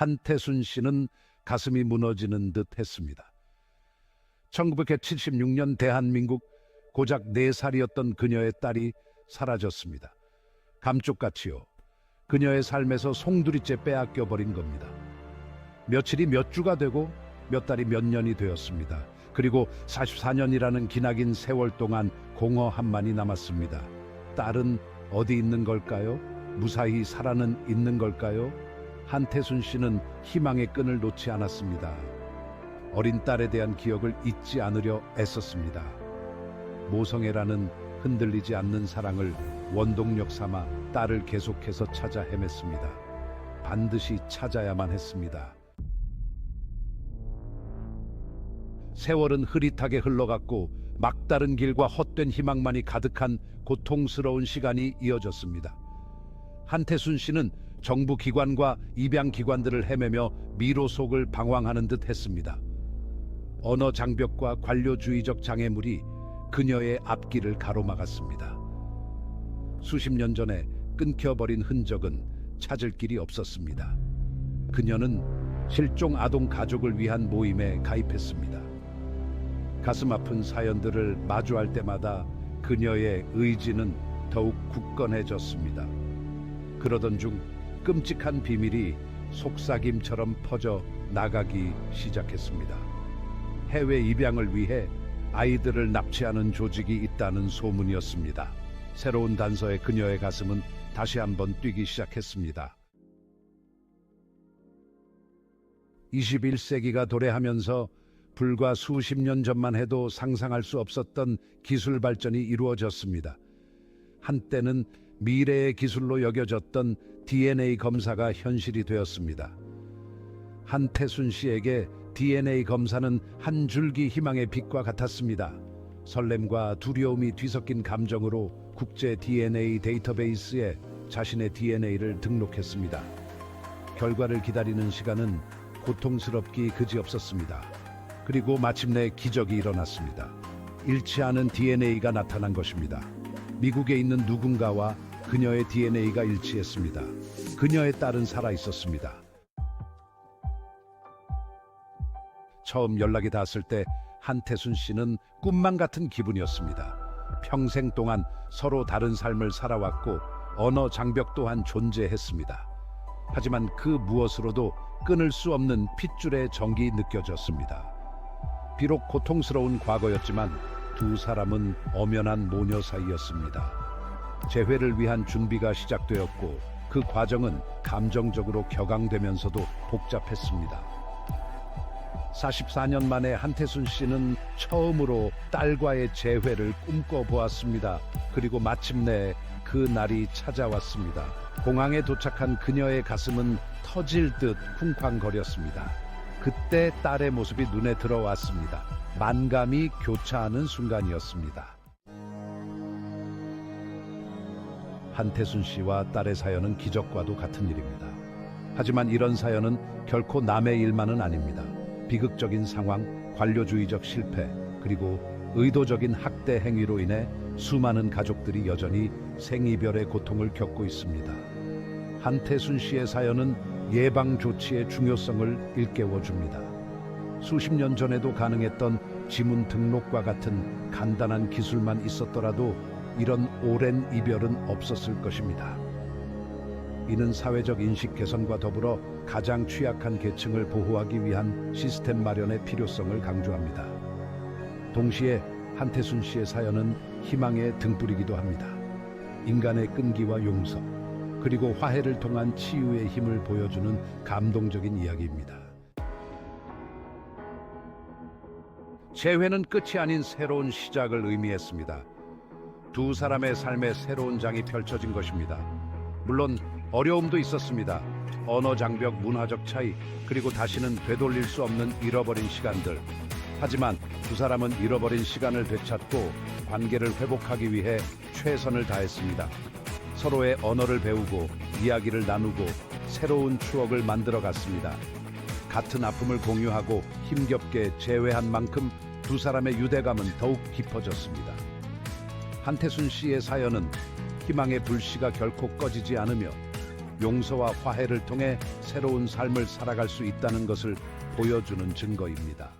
한태순 씨는 가슴이 무너지는 듯 했습니다. 1976년 대한민국 고작 4살이었던 그녀의 딸이 사라졌습니다. 감쪽같이요. 그녀의 삶에서 송두리째 빼앗겨 버린 겁니다. 며칠이 몇 주가 되고 몇 달이 몇 년이 되었습니다. 그리고 44년이라는 기나긴 세월 동안 공허함만이 남았습니다. 딸은 어디 있는 걸까요? 무사히 살아는 있는 걸까요? 한태순 씨는 희망의 끈을 놓지 않았습니다. 어린 딸에 대한 기억을 잊지 않으려 애썼습니다. 모성애라는 흔들리지 않는 사랑을 원동력 삼아 딸을 계속해서 찾아 헤맸습니다. 반드시 찾아야만 했습니다. 세월은 흐릿하게 흘러갔고 막다른 길과 헛된 희망만이 가득한 고통스러운 시간이 이어졌습니다. 한태순 씨는 정부 기관과 입양 기관들을 헤매며 미로 속을 방황하는 듯 했습니다. 언어 장벽과 관료주의적 장애물이 그녀의 앞길을 가로막았습니다. 수십 년 전에 끊겨버린 흔적은 찾을 길이 없었습니다. 그녀는 실종 아동 가족을 위한 모임에 가입했습니다. 가슴 아픈 사연들을 마주할 때마다 그녀의 의지는 더욱 굳건해졌습니다. 그러던 중 끔찍한 비밀이 속삭임처럼 퍼져 나가기 시작했습니다. 해외 입양을 위해 아이들을 납치하는 조직이 있다는 소문이었습니다. 새로운 단서에 그녀의 가슴은 다시 한번 뛰기 시작했습니다. 21세기가 도래하면서 불과 수십 년 전만 해도 상상할 수 없었던 기술 발전이 이루어졌습니다. 한때는 미래의 기술로 여겨졌던 DNA 검사가 현실이 되었습니다. 한태순 씨에게 DNA 검사는 한 줄기 희망의 빛과 같았습니다. 설렘과 두려움이 뒤섞인 감정으로 국제 DNA 데이터베이스에 자신의 DNA를 등록했습니다. 결과를 기다리는 시간은 고통스럽기 그지없었습니다. 그리고 마침내 기적이 일어났습니다. 잃지 않은 DNA가 나타난 것입니다. 미국에 있는 누군가와 그녀의 DNA가 일치했습니다. 그녀의 딸은 살아 있었습니다. 처음 연락이 닿았을 때 한태순 씨는 꿈만 같은 기분이었습니다. 평생 동안 서로 다른 삶을 살아왔고 언어 장벽 또한 존재했습니다. 하지만 그 무엇으로도 끊을 수 없는 핏줄의 정이 느껴졌습니다. 비록 고통스러운 과거였지만 두 사람은 엄연한 모녀 사이였습니다. 재회를 위한 준비가 시작되었고 그 과정은 감정적으로 격앙되면서도 복잡했습니다. 44년 만에 한태순 씨는 처음으로 딸과의 재회를 꿈꿔보았습니다. 그리고 마침내 그 날이 찾아왔습니다. 공항에 도착한 그녀의 가슴은 터질 듯 쿵쾅거렸습니다. 그때 딸의 모습이 눈에 들어왔습니다. 만감이 교차하는 순간이었습니다. 한태순 씨와 딸의 사연은 기적과도 같은 일입니다. 하지만 이런 사연은 결코 남의 일만은 아닙니다. 비극적인 상황, 관료주의적 실패, 그리고 의도적인 학대 행위로 인해 수많은 가족들이 여전히 생이별의 고통을 겪고 있습니다. 한태순 씨의 사연은 예방 조치의 중요성을 일깨워줍니다. 수십 년 전에도 가능했던 지문 등록과 같은 간단한 기술만 있었더라도 이런 오랜 이별은 없었을 것입니다. 이는 사회적 인식 개선과 더불어 가장 취약한 계층을 보호하기 위한 시스템 마련의 필요성을 강조합니다. 동시에 한태순 씨의 사연은 희망의 등불이기도 합니다. 인간의 끈기와 용서, 그리고 화해를 통한 치유의 힘을 보여주는 감동적인 이야기입니다. 재회는 끝이 아닌 새로운 시작을 의미했습니다. 두 사람의 삶에 새로운 장이 펼쳐진 것입니다. 물론 어려움도 있었습니다. 언어 장벽, 문화적 차이, 그리고 다시는 되돌릴 수 없는 잃어버린 시간들. 하지만 두 사람은 잃어버린 시간을 되찾고 관계를 회복하기 위해 최선을 다했습니다. 서로의 언어를 배우고 이야기를 나누고 새로운 추억을 만들어 갔습니다. 같은 아픔을 공유하고 힘겹게 재회한 만큼 두 사람의 유대감은 더욱 깊어졌습니다. 한태순 씨의 사연은 희망의 불씨가 결코 꺼지지 않으며 용서와 화해를 통해 새로운 삶을 살아갈 수 있다는 것을 보여주는 증거입니다.